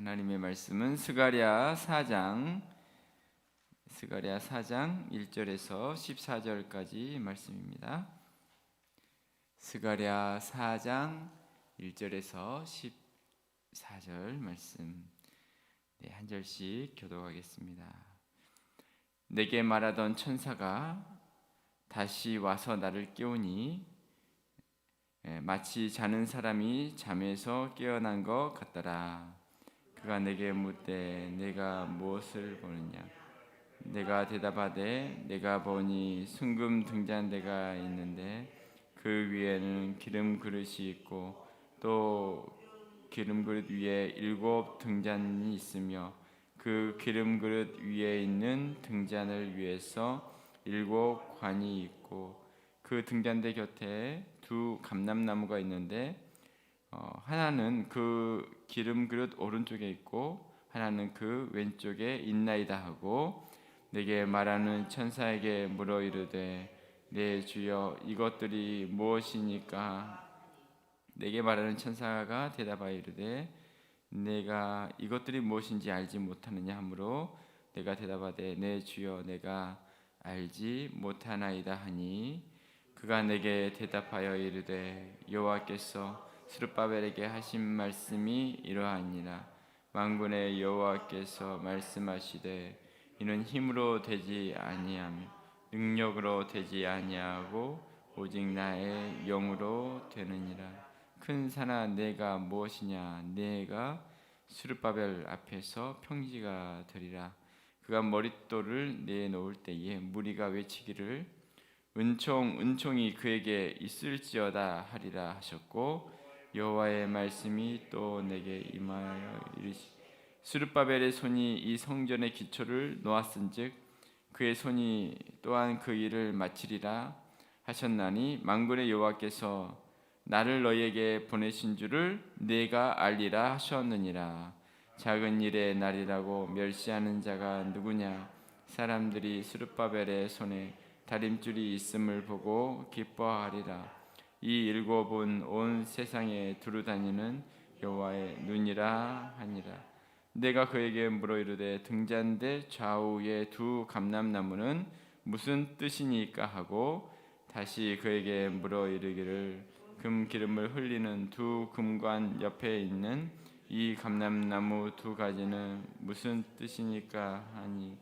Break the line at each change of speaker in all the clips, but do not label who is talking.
하나님의 말씀은 스가랴 4장 1절에서 14절까지 말씀입니다. 스가랴 4장 1절에서 14절 말씀, 한 절씩 교독하겠습니다. 내게 말하던 천사가 다시 와서 나를 깨우니 마치 자는 사람이 잠에서 깨어난 것 같더라. 그가 내게 묻되 내가 무엇을 보느냐? 내가 대답하되 내가 보니 순금 등잔대가 있는데 그 위에는 기름 그릇이 있고 또 기름 그릇 위에 7 등잔이 있으며 그 기름 그릇 위에 있는 등잔을 위해서 7 관이 있고 그 등잔대 곁에 2 감람나무가 있는데 하나는 그 기름 그릇 오른쪽에 있고 하나는 그 왼쪽에 있나이다 하고 내게 말하는 천사에게 물어 이르되 내 주여 이것들이 무엇이니까? 내게 말하는 천사가 대답하여 이르되 내가 이것들이 무엇인지 알지 못하느냐 하므로 내가 대답하되 내 주여 내가 알지 못하나이다 하니 그가 내게 대답하여 이르되 여호와께서 스룹바벨에게 하신 말씀이 이러하니라. 만군의 여호와께서 말씀하시되 이는 힘으로 되지 아니하며 능력으로 되지 아니하고 오직 나의 영으로 되느니라. 큰 산아 내가 무엇이냐? 내가 스룹바벨 앞에서 평지가 되리라. 그가 머릿돌을 내놓을 때에 무리가 외치기를 은총이 그에게 있을지어다 하리라 하셨고 여호와의 말씀이 또 내게 임하여 이르시되 스룹바벨의 손이 이 성전의 기초를 놓았은즉 그의 손이 또한 그 일을 마치리라 하셨나니 만군의 여호와께서 나를 너희에게 보내신 줄을 내가 알리라 하셨느니라. 작은 일의 날이라고 멸시하는 자가 누구냐? 사람들이 스룹바벨의 손에 다림줄이 있음을 보고 기뻐하리라. 이 7은 온 세상에 두루다니는 여호와의 눈이라 하니라. 내가 그에게 물어 이르되 등잔대 좌우의 2 감람나무는 무슨 뜻이니까 하고 다시 그에게 물어 이르기를 금 기름을 흘리는 2 금관 옆에 있는 이 감람나무 2 가지는 무슨 뜻이니까 하니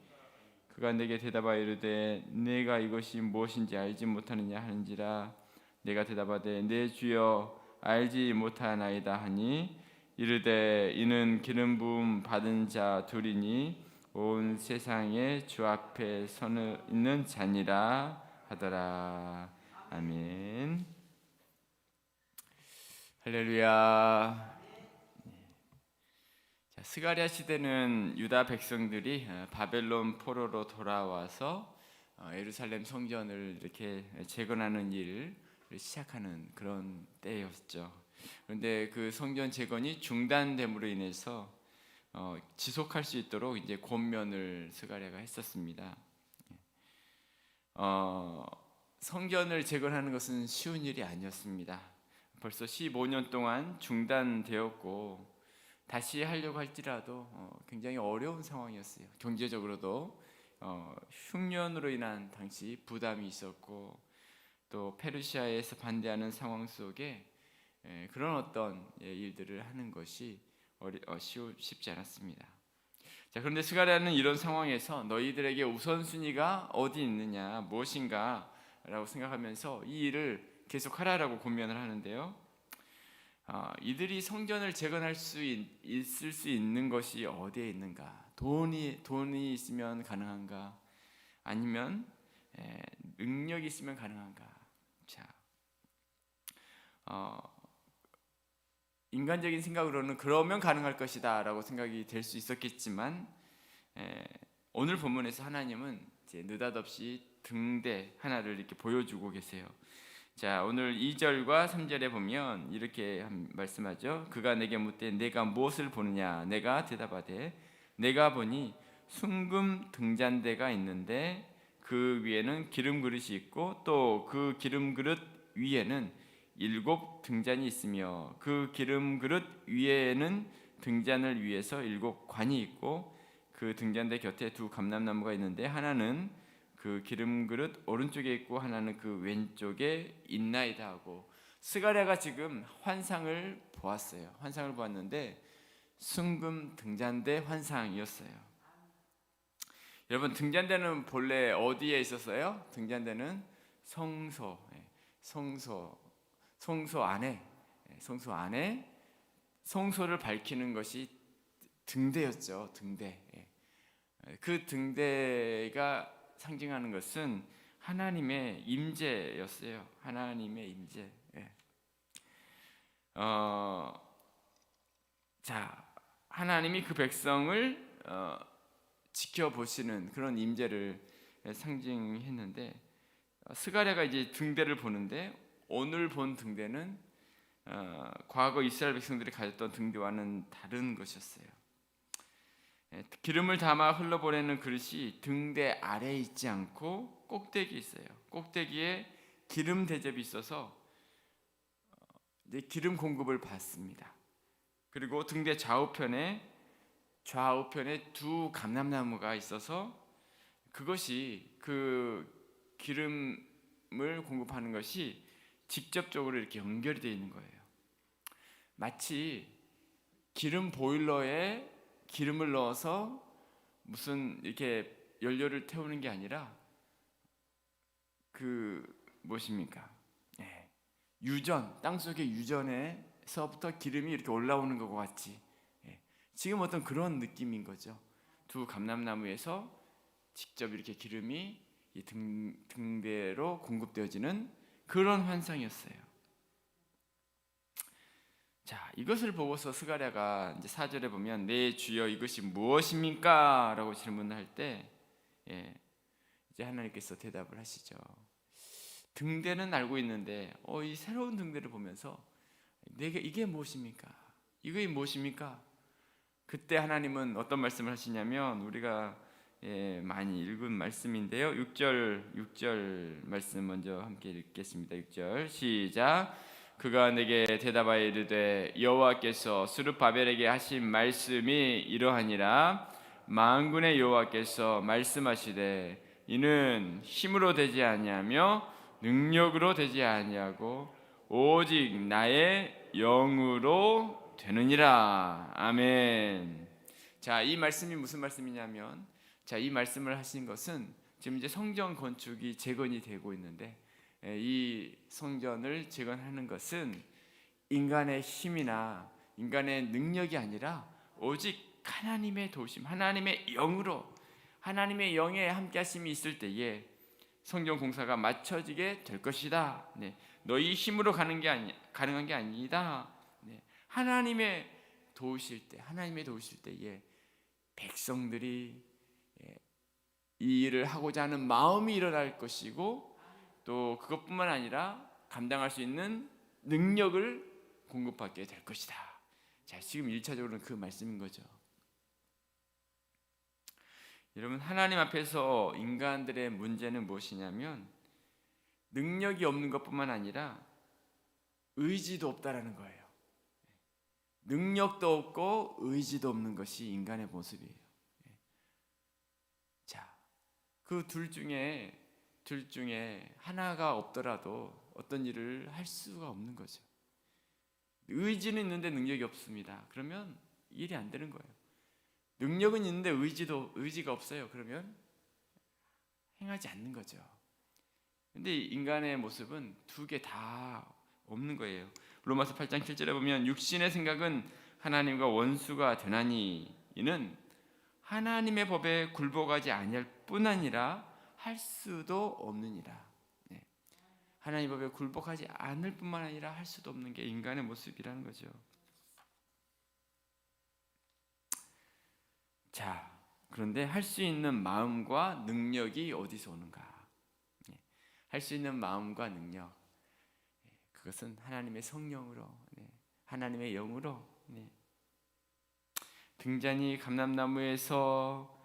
그가 내게 대답하여 이르되 내가 이것이 무엇인지 알지 못하느냐 하는지라. 내가 대답하되 내 주여 알지 못하나이다 하니 이르되 이는 기름 부음 받은 자 2이니 온 세상에 주 앞에 서는 있는 자니라 하더라. 아멘. 할렐루야. 스가랴 시대는 유다 백성들이 바벨론 포로로 돌아와서 예루살렘 성전을 이렇게 재건하는 일을 시작하는 그런 때였죠. 그런데 그 성전 재건이 중단됨으로 인해서 지속할 수 있도록 이제 권면을 스가랴가 했었습니다. 성전을 재건하는 것은 쉬운 일이 아니었습니다. 벌써 15년 동안 중단되었고 다시 하려고 할지라도 굉장히 어려운 상황이었어요. 경제적으로도 흉년으로 인한 당시 부담이 있었고 또 페르시아에서 반대하는 상황 속에 그런 어떤 일들을 하는 것이 쉽지 않았습니다. 자, 그런데 스가랴는 이런 상황에서 너희들에게 우선순위가 어디 있느냐, 무엇인가 라고 생각하면서 이 일을 계속하라라고 권면을 하는데요. 이들이 성전을 재건할 수 있을 수 있는 것이 어디에 있는가? 돈이 있으면 가능한가? 아니면 능력이 있으면 가능한가? 자, 인간적인 생각으로는 그러면 가능할 것이다라고 생각이 될 수 있었겠지만 오늘 본문에서 하나님은 이제 느닷없이 등대 하나를 이렇게 보여주고 계세요. 자, 오늘 2절과 3절에 보면 이렇게 말씀하죠. 그가 내게 묻되 내가 무엇을 보느냐? 내가 대답하되 내가 보니 순금 등잔대가 있는데 그 위에는 기름 그릇이 있고 또 그 기름 그릇 위에는 7 등잔이 있으며 그 기름 그릇 위에는 등잔을 위해서 7관이 있고 그 등잔대 곁에 2 감람나무가 있는데 하나는 그 기름 그릇 오른쪽에 있고 하나는 그 왼쪽에 있나이다 하고 스가랴가 지금 환상을 보았어요. 환상을 보았는데 순금 등잔대 환상이었어요. 여러분, 등잔대는 본래 어디에 있었어요? 등잔대는 성소 안에 성소를 밝히는 것이 등대였죠. 등대. 그 등대가 상징하는 것은 하나님의 임재였어요. 하나님의 임재. 자, 하나님이 그 백성을 지켜보시는 그런 임재를 상징했는데 스가랴가 이제 등대를 보는데 오늘 본 등대는 과거 이스라엘 백성들이 가졌던 등대와는 다른 것이었어요. 기름을 담아 흘러보내는 그릇이 등대 아래에 있지 않고 꼭대기에 있어요. 꼭대기에 기름 대접이 있어서 이제 기름 공급을 받습니다. 그리고 등대 좌우편에 2 감람나무가 있어서 그것이 그 기름을 공급하는 것이 직접적으로 이렇게 연결이 되어 있는 거예요. 마치 기름 보일러에 기름을 넣어서 무슨 이렇게 연료를 태우는 게 아니라 그 무엇입니까? 유전, 땅속의 유전에서부터 기름이 이렇게 올라오는 것과 같이 지금 어떤 그런 느낌인 거죠. 2 감람나무에서 직접 이렇게 기름이 이 등대로 공급되어지는 그런 환상이었어요. 자, 이것을 보고서 스가랴가 이제 4절에 보면 내 주여 이것이 무엇입니까? 라고 질문할 때 이제 하나님께서 대답을 하시죠. 등대는 알고 있는데 이 새로운 등대를 보면서 내게 이게 무엇입니까? 이게 무엇입니까? 그때 하나님은 어떤 말씀을 하시냐면 우리가 많이 읽은 말씀인데요. 6절 말씀 먼저 함께 읽겠습니다. 6절 시작. 그가 내게 대답하여 이르되 여호와께서 스룹바벨에게 하신 말씀이 이러하니라. 만군의 여호와께서 말씀하시되 이는 힘으로 되지 아니하며 능력으로 되지 아니하고 오직 나의 영으로 되느니라. 아멘. 자, 이 말씀이 무슨 말씀이냐면 이 말씀을 하신 것은 지금 이제 성전 건축이 재건이 되고 있는데 이 성전을 재건하는 것은 인간의 힘이나 인간의 능력이 아니라 오직 하나님의 도우심, 하나님의 영으로 하나님의 영의 함께하심이 있을 때에 성전 공사가 맞춰지게 될 것이다. 너희 힘으로 가능한 게 아니다. 하나님의 도우실 때에 백성들이 이 일을 하고자 하는 마음이 일어날 것이고 또 그것뿐만 아니라 감당할 수 있는 능력을 공급받게 될 것이다. 자, 지금 1차적으로는 그 말씀인 거죠. 여러분, 하나님 앞에서 인간들의 문제는 무엇이냐면 능력이 없는 것뿐만 아니라 의지도 없다라는 거예요. 능력도 없고 의지도 없는 것이 인간의 모습이에요. 자, 그 둘 중에 하나가 없더라도 어떤 일을 할 수가 없는 거죠. 의지는 있는데 능력이 없습니다. 그러면 일이 안 되는 거예요. 능력은 있는데 의지가 없어요. 그러면 행하지 않는 거죠. 근데 인간의 모습은 2개 다 없는 거예요. 로마서 8장 7절에 보면 육신의 생각은 하나님과 원수가 되나니 이는 하나님의 법에 굴복하지 아니할 뿐 아니라 할 수도 없느니라. 하나님의 법에 굴복하지 않을 뿐만 아니라 할 수도 없는 게 인간의 모습이라는 거죠. 자, 그런데 할 수 있는 마음과 능력이 어디서 오는가? 할 수 있는 마음과 능력, 그것은 하나님의 성령으로, 하나님의 영으로, 등잔이 감람나무에서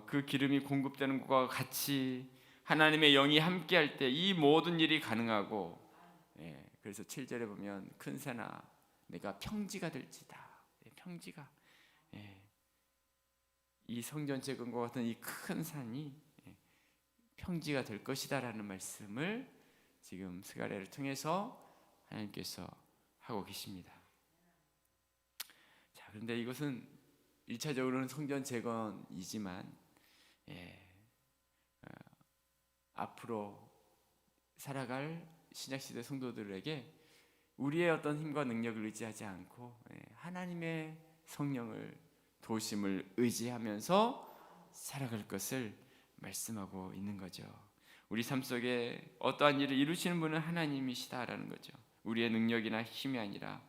그 기름이 공급되는 것과 같이 하나님의 영이 함께할 때 이 모든 일이 가능하고, 그래서 7절에 보면 큰 새나 내가 평지가 될지다. 평지가 이 성전 재건과 같은 이 큰 산이 평지가 될 것이다라는 말씀을 지금 스가랴를 통해서 하나님께서 하고 계십니다. 자, 그런데 이것은 1차적으로는 성전 재건이지만 앞으로 살아갈 신약시대 성도들에게 우리의 어떤 힘과 능력을 의지하지 않고 하나님의 성령을 도우심을 의지하면서 살아갈 것을 말씀하고 있는 거죠. 우리 삶 속에 어떠한 일을 이루시는 분은 하나님이시다라는 거죠. 우리의 능력이나 힘이 아니라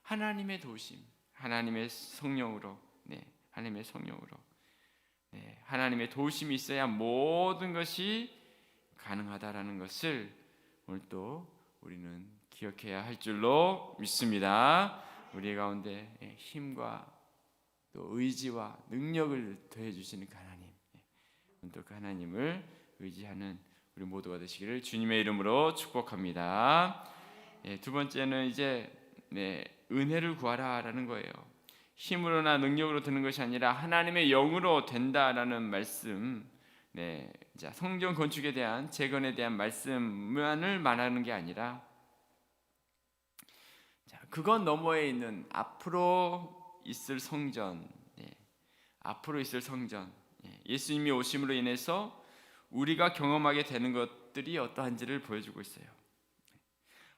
하나님의 도우심, 하나님의 성령으로, 하나님의 성령으로, 하나님의 도우심이 있어야 모든 것이 가능하다라는 것을 오늘 또 우리는 기억해야 할 줄로 믿습니다. 우리 가운데 힘과 또 의지와 능력을 더해 주시는 그 하나님, 또 그 하나님을 의지하는 우리 모두가 되시기를 주님의 이름으로 축복합니다. 두 번째는 이제 은혜를 구하라라는 거예요. 힘으로나 능력으로 되는 것이 아니라 하나님의 영으로 된다라는 말씀. 자, 성전 건축에 대한 재건에 대한 말씀만을 말하는 게 아니라, 자, 그건 너머에 있는 앞으로 있을 성전, 앞으로 있을 성전, 예수님이 오심으로 인해서 우리가 경험하게 되는 것들이 어떠한지를 보여주고 있어요.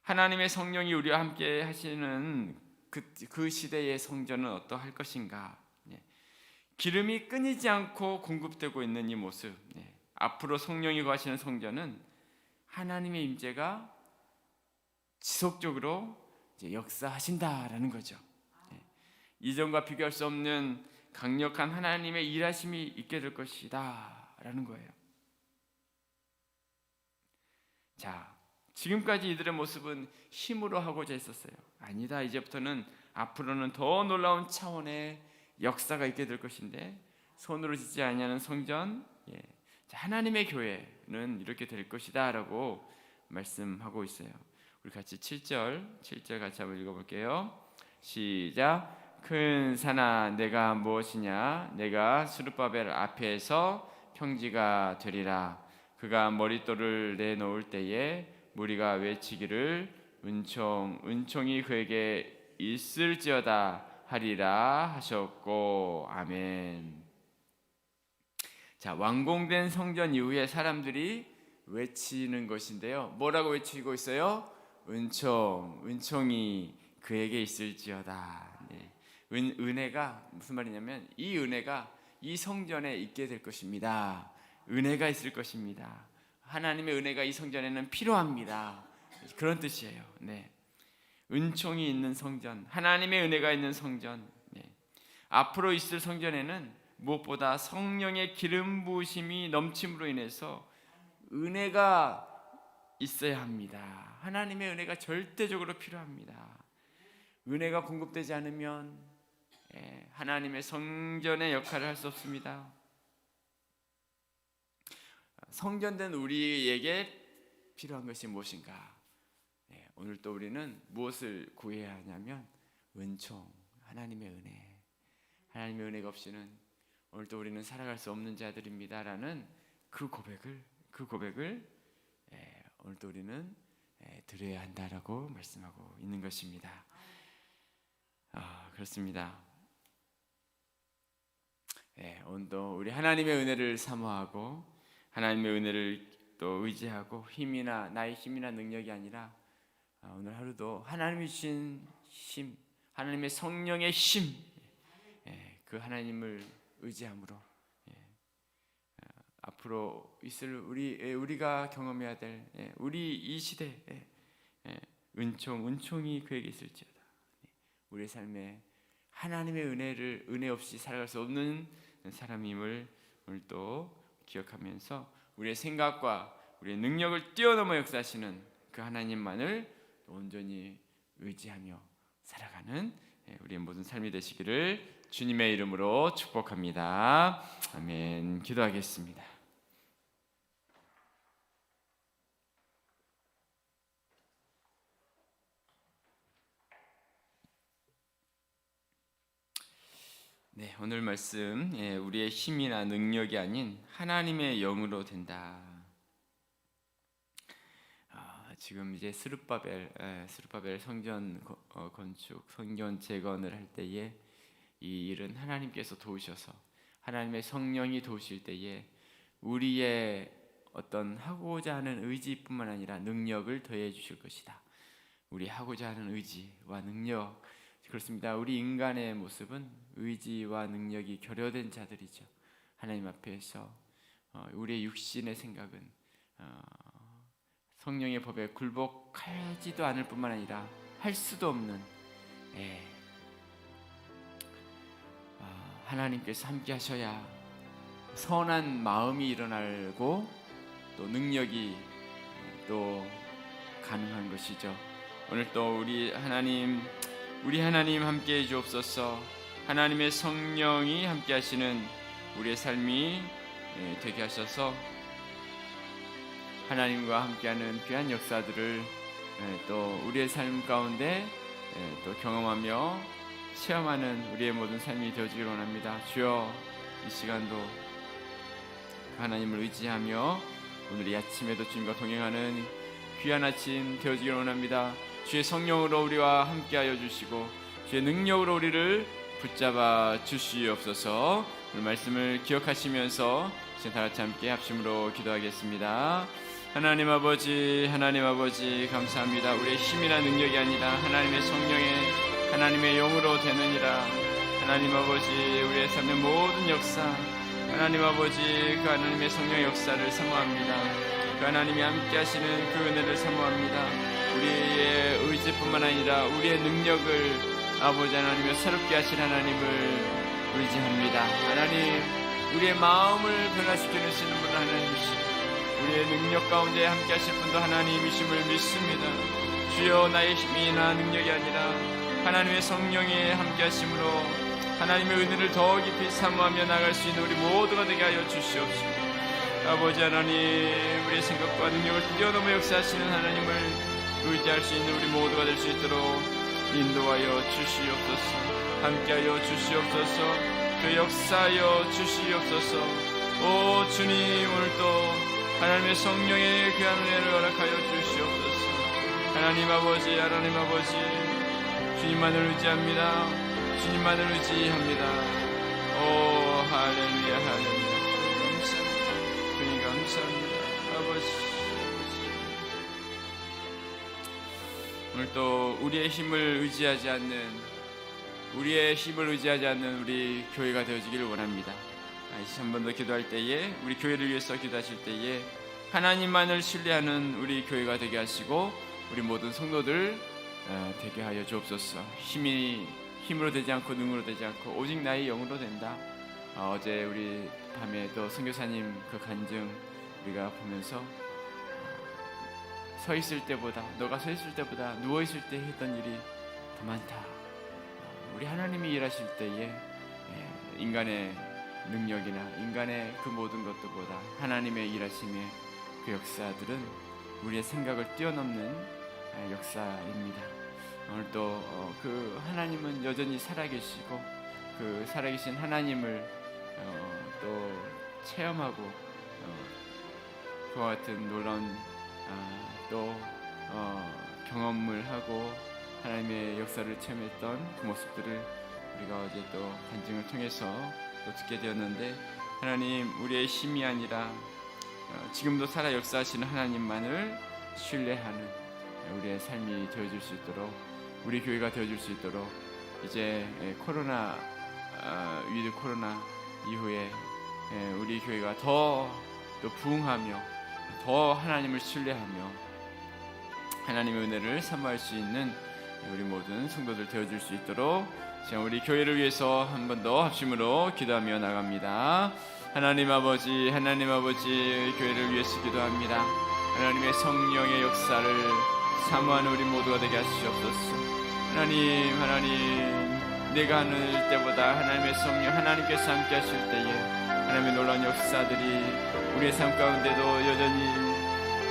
하나님의 성령이 우리와 함께 하시는 그 시대의 성전은 어떠할 것인가? 기름이 끊이지 않고 공급되고 있는 이 모습, 앞으로 성령이 거하시는 성전은 하나님의 임재가 지속적으로 이제 역사하신다라는 거죠. 이전과 비교할 수 없는 강력한 하나님의 일하심이 있게 될 것이다라는 거예요. 자, 지금까지 이들의 모습은 힘으로 하고자 했었어요. 아니다, 이제부터는 앞으로는 더 놀라운 차원의 역사가 있게 될 것인데, 손으로 짓지 아니하는 성전, 하나님의 교회는 이렇게 될 것이다 라고 말씀하고 있어요. 우리 같이 7절 같이 한번 읽어볼게요. 시작. 큰 산아 내가 무엇이냐, 내가 스룹바벨 앞에서 평지가 되리라. 그가 머릿돌을 내놓을 때에 무리가 외치기를 은총이 그에게 있을지어다 하리라 하셨고, 아멘. 자, 완공된 성전 이후에 사람들이 외치는 것인데요. 뭐라고 외치고 있어요? 은총이 그에게 있을지어다. 은혜가 무슨 말이냐면, 이 은혜가 이 성전에 있게 될 것입니다. 은혜가 있을 것입니다. 하나님의 은혜가 이 성전에는 필요합니다. 그런 뜻이에요. 은총이 있는 성전, 하나님의 은혜가 있는 성전, 앞으로 있을 성전에는 무엇보다 성령의 기름 부으심이 넘침으로 인해서 은혜가 있어야 합니다. 하나님의 은혜가 절대적으로 필요합니다. 은혜가 공급되지 않으면 하나님의 성전의 역할을 할 수 없습니다. 성전된 우리에게 필요한 것이 무엇인가? 오늘 또 우리는 무엇을 구해야 하냐면 은총, 하나님의 은혜. 하나님의 은혜가 없이는 오늘 또 우리는 살아갈 수 없는 자들입니다라는 그 고백을 오늘 또 우리는 드려야 한다라고 말씀하고 있는 것입니다. 그렇습니다. 오늘도 우리 하나님의 은혜를 사모하고 하나님의 은혜를 또 의지하고 나의 힘이나 능력이 아니라 오늘 하루도 하나님이 주신 힘, 하나님의 성령의 힘, 그 하나님을 의지함으로 앞으로 있을 우리가 경험해야 될 우리 이 시대 은총이 그에게 있을지어다. 우리의 삶에 하나님의 은혜 없이 살아갈 수 없는 사람임을 오늘 또 기억하면서 우리의 생각과 우리의 능력을 뛰어넘어 역사하시는 그 하나님만을 온전히 의지하며 살아가는 우리의 모든 삶이 되시기를 주님의 이름으로 축복합니다. 아멘. 기도하겠습니다. 네, 오늘 말씀 우리의 힘이나 능력이 아닌 하나님의 영으로 된다. 지금 이제 스룹바벨 성전 건축, 성전 재건을 할 때에 이 일은 하나님께서 도우셔서 하나님의 성령이 도우실 때에 우리의 어떤 하고자 하는 의지뿐만 아니라 능력을 더해 주실 것이다. 우리 하고자 하는 의지와 능력, 그렇습니다. 우리 인간의 모습은 의지와 능력이 결여된 자들이죠. 하나님 앞에서 우리의 육신의 생각은 성령의 법에 굴복하지도 않을 뿐만 아니라 할 수도 없는 하나님께서 함께 하셔야 선한 마음이 일어나고 또 능력이 또 가능한 것이죠. 오늘 또 우리 하나님 함께 해 주옵소서. 하나님의 성령이 함께 하시는 우리의 삶이 되게 하셔서 하나님과 함께하는 귀한 역사들을 또 우리의 삶 가운데 또 경험하며 체험하는 우리의 모든 삶이 되어지기를 원합니다. 주여, 이 시간도 하나님을 의지하며 오늘 이 아침에도 주님과 동행하는 귀한 아침 되어지기를 원합니다. 주의 성령으로 우리와 함께하여 주시고 주의 능력으로 우리를 붙잡아 주시옵소서. 오늘 말씀을 기억하시면서 이제 다 같이 함께 합심으로 기도하겠습니다. 하나님 아버지 감사합니다. 우리의 힘이나 능력이 아니라 하나님의 성령의 하나님의 영으로 되느니라. 하나님 아버지, 우리의 삶의 모든 역사, 하나님 아버지, 그 하나님의 성령의 역사를 사모합니다. 그 하나님이 함께 하시는 그 은혜를 사모합니다. 우리의 의지뿐만 아니라 우리의 능력을 아버지 하나님의 새롭게 하신 하나님을 의지합니다. 하나님, 우리의 마음을 변화시키시는 분 하나님이시고 우리의 능력 가운데 함께 하실 분도 하나님이심을 믿습니다. 주여, 나의 힘이나 능력이 아니라 하나님의 성령의 함께 하심으로 하나님의 은혜를 더 깊이 사모하며 나갈 수 있는 우리 모두가 되게 하여 주시옵시고, 아버지 하나님, 우리의 생각과 능력을 뛰어넘어 역사하시는 하나님을 의지할 수 있는 우리 모두가 될 수 있도록 인도하여 주시옵소서. 함께하여 주시옵소서. 그 역사하여 주시옵소서. 오 주님, 오늘도 하나님의 성령의 귀한 은혜를 허락하여 주시옵소서. 하나님 아버지, 주님만을 의지합니다. 주님만을 의지합니다. 오 할렐루야, 감사합니다. 주님 감사합니다. 아버지, 오늘 또 우리의 힘을 의지하지 않는 우리 교회가 되어지기를 원합니다. 다시 한 번 더 기도할 때에, 우리 교회를 위해서 기도하실 때에 하나님만을 신뢰하는 우리 교회가 되게 하시고 우리 모든 성도들 되게 하여 주옵소서. 힘으로 되지 않고 능으로 되지 않고 오직 나의 영으로 된다. 어제 우리 밤에 또 선교사님 그 간증 우리가 보면서 너가 서 있을 때보다 누워 있을 때 했던 일이 더 많다. 우리 하나님이 일하실 때에 인간의 능력이나 인간의 그 모든 것들보다 하나님의 일하심의 그 역사들은 우리의 생각을 뛰어넘는 역사입니다. 오늘 또 그 하나님은 여전히 살아계시고 그 살아계신 하나님을 또 체험하고 그와 같은 놀라운 또 경험을 하고 하나님의 역사를 체험했던 그 모습들을 우리가 어제 또 간증을 통해서 또 듣게 되었는데, 하나님, 우리의 힘이 아니라 지금도 살아 역사하시는 하나님만을 신뢰하는 우리의 삶이 되어질 수 있도록, 우리 교회가 되어질 수 있도록 이제 위드 코로나 이후에 우리 교회가 더 부흥하며 더 하나님을 신뢰하며 하나님의 은혜를 사모할 수 있는 우리 모든 성도들 되어줄 수 있도록 지금 우리 교회를 위해서 한 번 더 합심으로 기도하며 나갑니다. 하나님 아버지, 교회를 위해서 기도합니다. 하나님의 성령의 역사를 사모하는 우리 모두가 되게 하시옵소서. 하나님, 내가 하는 때보다 하나님의 성령, 하나님께서 함께 하실 때에 하나님의 놀라운 역사들이 우리의 삶 가운데도 여전히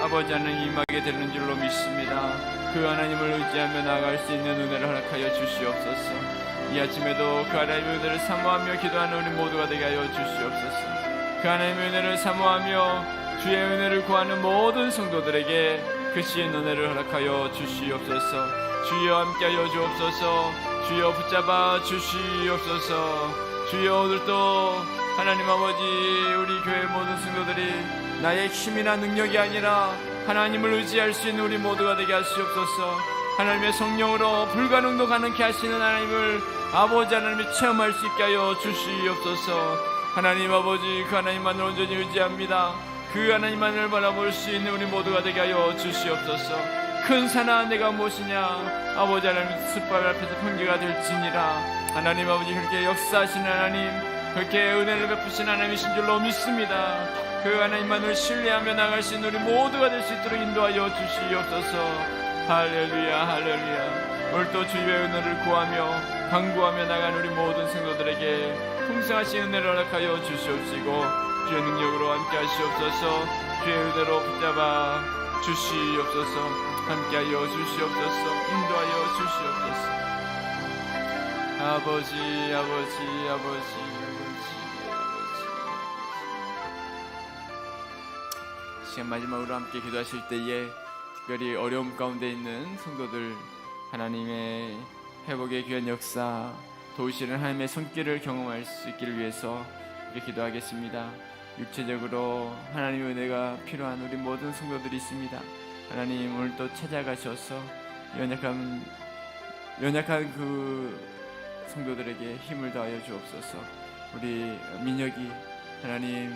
아버지 하나님 임하게 되는 줄로 믿습니다. 그 하나님을 의지하며 나아갈 수 있는 은혜를 허락하여 주시옵소서. 이 아침에도 그 하나님의 은혜를 사모하며 기도하는 우리 모두가 되게 하여 주시옵소서. 그 하나님의 은혜를 사모하며 주의 은혜를 구하는 모든 성도들에게 그 시인 은혜를 허락하여 주시옵소서. 주여 함께하여 주옵소서. 주여 붙잡아 주시옵소서. 주여 오늘도 하나님 아버지 우리 교회 모든 성도들이 나의 힘이나 능력이 아니라 하나님을 의지할 수 있는 우리 모두가 되게 하시옵소서. 하나님의 성령으로 불가능도 가능케 하시는 하나님을 아버지 하나님이 체험할 수 있게 하여 주시옵소서. 하나님 아버지 그 하나님만을 온전히 의지합니다. 그 하나님만을 바라볼 수 있는 우리 모두가 되게 하여 주시옵소서. 큰 산아 내가 무엇이냐 아버지 하나님 숯발 앞에서 평기가 될지니라. 하나님 아버지 그렇게 역사하시는 하나님 그렇게 은혜를 베푸신 하나님이신 줄로 믿습니다. 그 하나님만을 신뢰하며 나갈 수 있는 우리 모두가 될 수 있도록 인도하여 주시옵소서. 할렐루야 할렐루야. 오늘도 주의 은혜를 구하며 강구하며 나간 우리 모든 성도들에게 풍성하신 은혜를 허락하여 주시옵시고 주의 능력으로 함께 하시옵소서. 주의 은혜로 붙잡아 주시옵소서. 함께하여 주시옵소서. 인도하여 주시옵소서. 아버지 아버지 아버지 시간 마지막으로 함께 기도하실 때에 특별히 어려움 가운데 있는 성도들 하나님의 회복의 귀한 역사 도우시는 하나님의 손길을 경험할 수 있기를 위해서 이렇게 기도하겠습니다. 육체적으로 하나님의 은혜가 필요한 우리 모든 성도들이 있습니다. 하나님 오늘 또 찾아가셔서 연약한 그 성도들에게 힘을 더하여 주옵소서. 우리 민혁이 하나님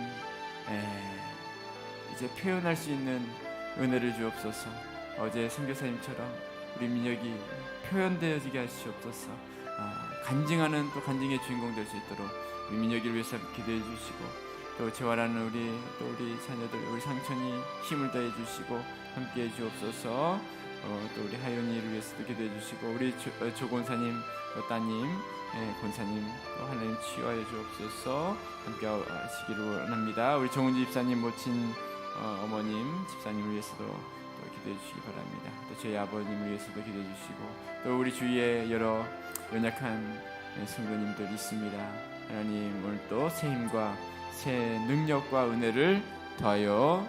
이제 표현할 수 있는 은혜를 주옵소서. 어제 선교사님처럼 우리 민혁이 표현되어지게 하시옵소서. 간증하는 또 간증의 주인공 될 수 있도록 우리 민혁이를 위해서 기도해 주시고 또 재활하는 우리 자녀들 우리 상천이 힘을 더해 주시고 함께해 주옵소서. 또 우리 하윤이를 위해서도 기도해 주시고 우리 조권사님 또 따님 권사님 또 하나님 치유하여 주옵소서. 함께 하시기를 원합니다. 우리 정은지 집사님 모친 어머님 집사님을 위해서도 또 기도해 주시기 바랍니다. 또 저희 아버님을 위해서도 기도해 주시고 또 우리 주위에 여러 연약한 성도님들 있습니다. 하나님 오늘 또 새 힘과 새 능력과 은혜를 더하여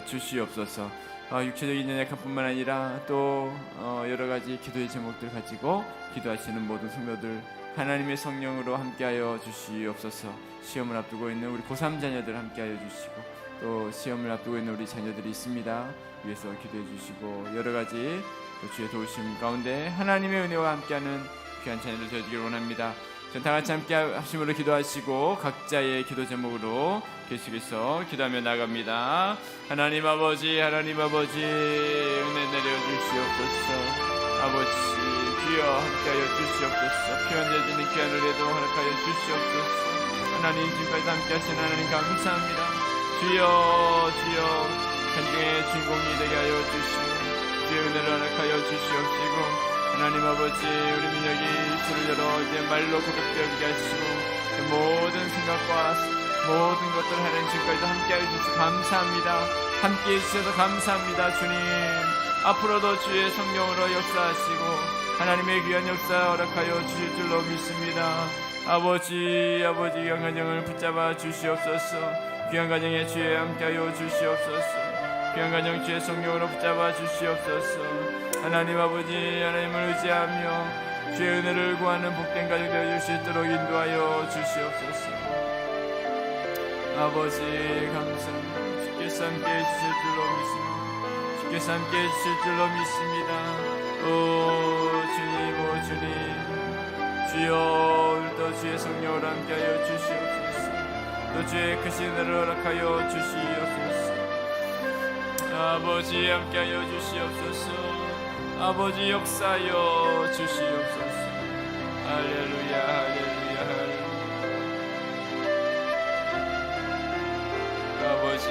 주시옵소서. 육체적인 연약함뿐만 아니라 또 여러 가지 기도의 제목들 가지고 기도하시는 모든 성도들 하나님의 성령으로 함께하여 주시옵소서. 시험을 앞두고 있는 우리 고3 자녀들 함께하여 주시고 또 시험을 앞두고 있는 우리 자녀들이 있습니다. 위해서 기도해 주시고 여러 가지 또 주의 도우심 가운데 하나님의 은혜와 함께하는 귀한 자녀들 되어주기를 원합니다. 전 다같이 함께 합심으로 기도하시고 각자의 기도 제목으로 계속해서 기도하며 나갑니다. 하나님 아버지 은혜 내려주시옵소서. 아버지 주여 함께하여 주시옵소서. 표현되어지는 귀한 은혜도 허락하여 주시옵소서. 하나님 지금까지 함께하신 하나님 감사합니다. 주여 간증의 주인공이 되게 하여 주시고 주의 은혜를 허락하여 주시옵시고 하나님 아버지 우리 민혁이 입술을 열어 이제 말로 고백되게 하시고 모든 생각과 모든 것들 하나님 지금까지도 함께하여 주셔서 감사합니다. 함께해 주셔서 감사합니다. 주님 앞으로도 주의 성령으로 역사하시고 하나님의 귀한 역사 허락하여 주실 줄로 믿습니다. 아버지 귀한 가정을 붙잡아 주시옵소서. 귀한 가정에 주의 함께하여 주시옵소서. 귀한 가정 주의 성령으로 붙잡아 주시옵소서. 하나님 아버지 하나님을 의지하며 주의 은혜를 구하는 복된 가정 되어 주실 수 있도록 인도하여 주시옵소서. 아버지 감사합니다. 주께서 함께해 주실 줄로 믿습니다. 주께서 함께해 주실 줄로 믿습니다. 주님 주여 오늘도 주의 성령으로 함께하여 주시옵소서. 또 주의 크신 은혜를 허락하여 주시옵소서. 아버지 함께하여 주시옵소서. 아버지 역사하여 주시옵소서. 할렐루야 할렐루야 할렐루야. 아버지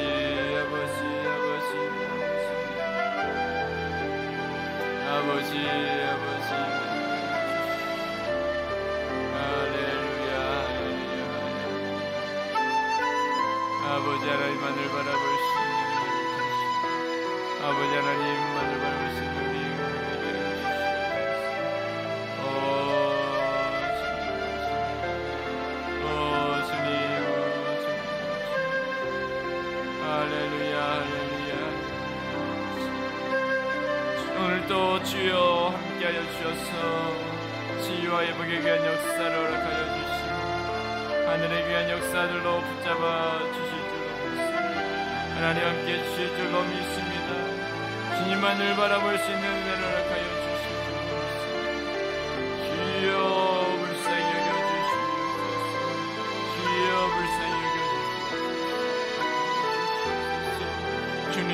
아버지 하나님만을 바라볼 수 있는 아버지 하나님만을 바라볼 수 있는 우리 오늘도 주여 함께하여 주셔서 치유와 회복에 귀한 역사를 허락하여 주시고 하늘의 귀한 역사들로 붙잡아 주실 줄로 믿습니다. 하나님 함께해 주실 줄로 믿습니다. 주님만을 바라볼 수 있는 은혜를 허락하여 주실 줄로 믿습니다. 주여 불쌍히 여겨주시옵소서. 주여 불쌍히 여겨주시옵소서. 주님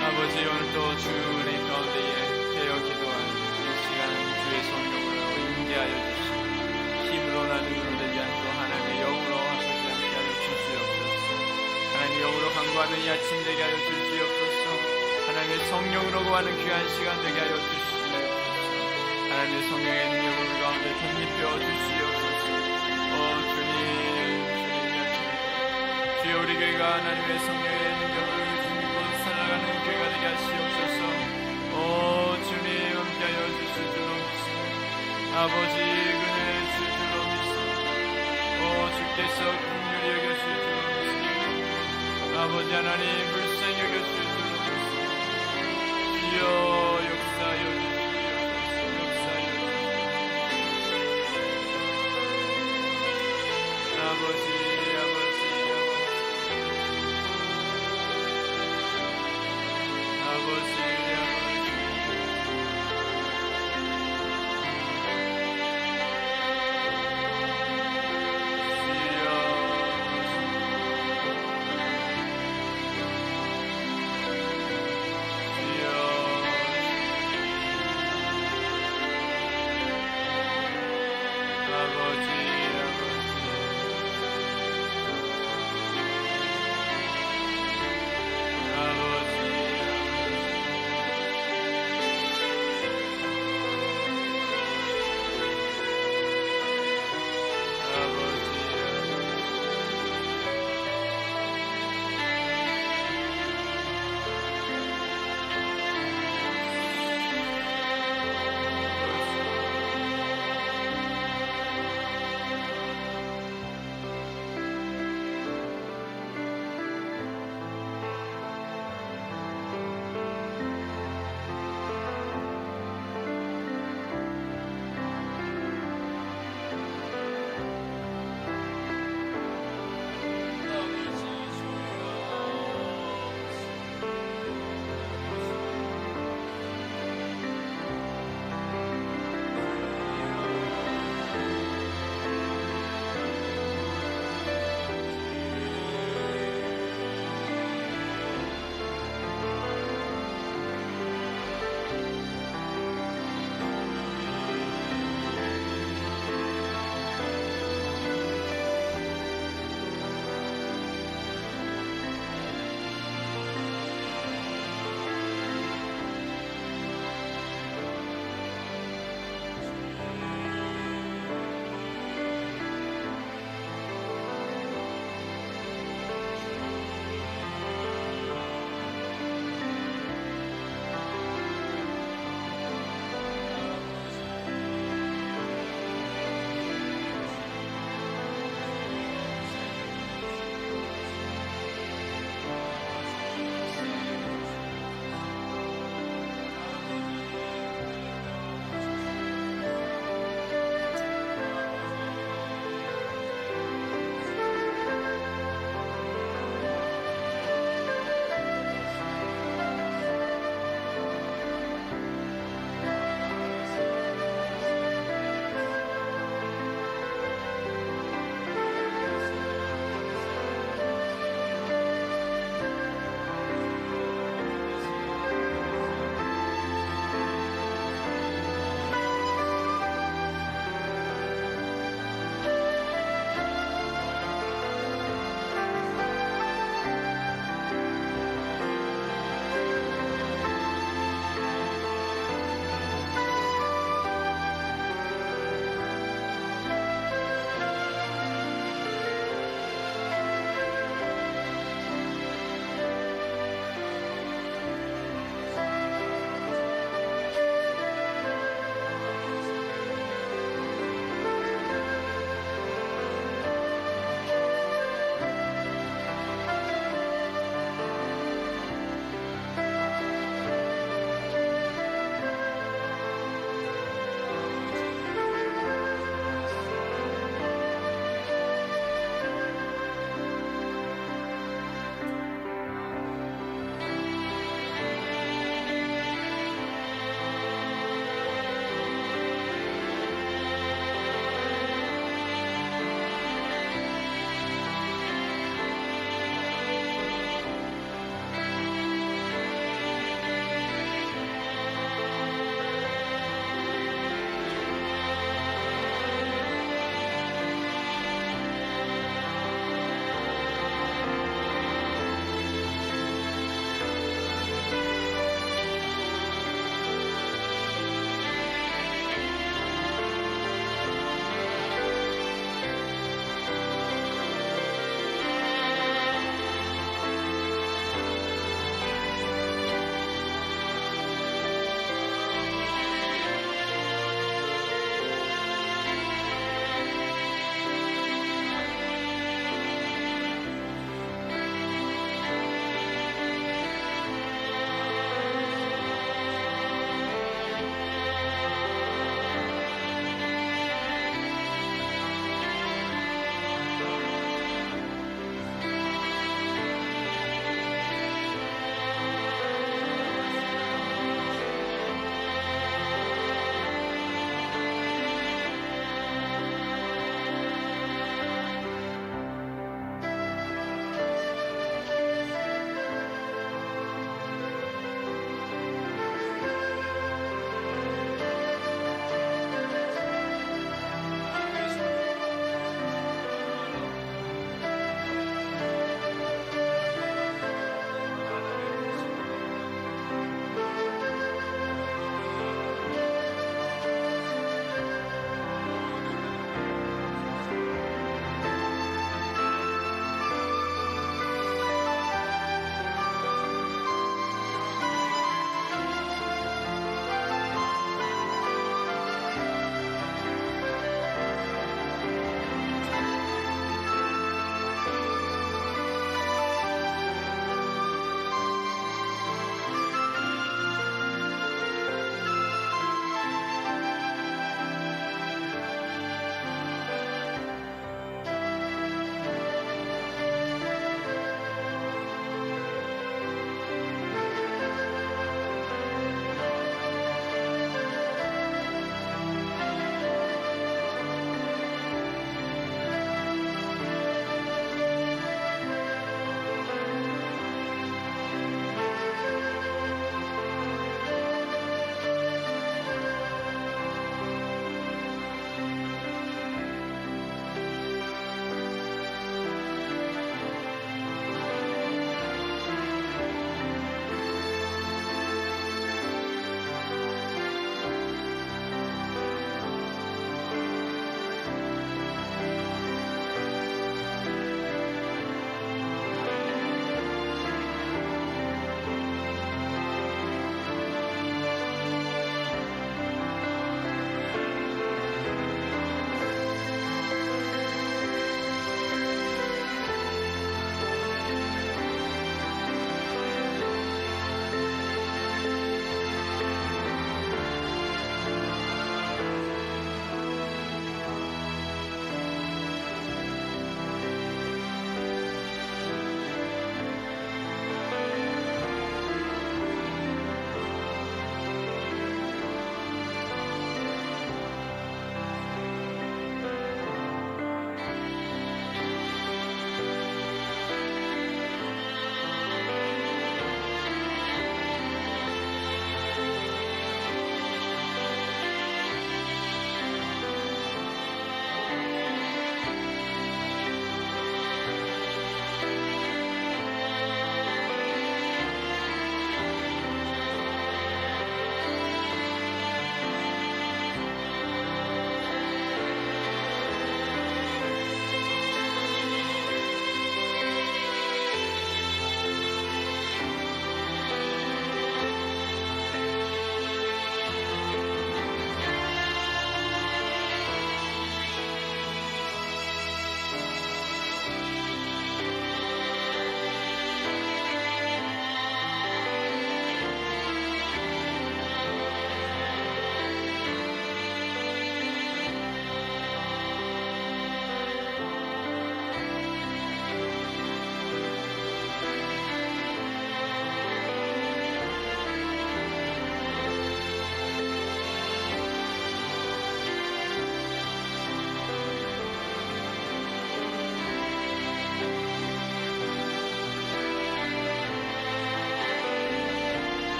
아버지, 오늘도 주 은혜 가운데에 되어 기도하는 이 시간 주의 성령으로 임재하여 주시고 힘으로나 능으로 되지 않고 하나님의 영으로 하소지 않게 하여 주시옵소서. 하나님의 영으로 강구하는 이 아침 되게 하여 주시옵소서. 하나님의 성령으로 구하는 귀한 시간 되게 하여 주시옵소서. 하나님의 성령의 능력을 우리 가운데 덧입혀 주시옵소서. 주님 주여 우리 교회가 하나님의 성령의 능력을 살아가는 교회가 되게 하시옵소서. 주님 함께하여 주실 줄로 믿습니다. 아버지 은혜 주실 줄로 믿습니다. 주께서 긍휼히 여겨주실 줄로 믿습니다. 아버지 하나님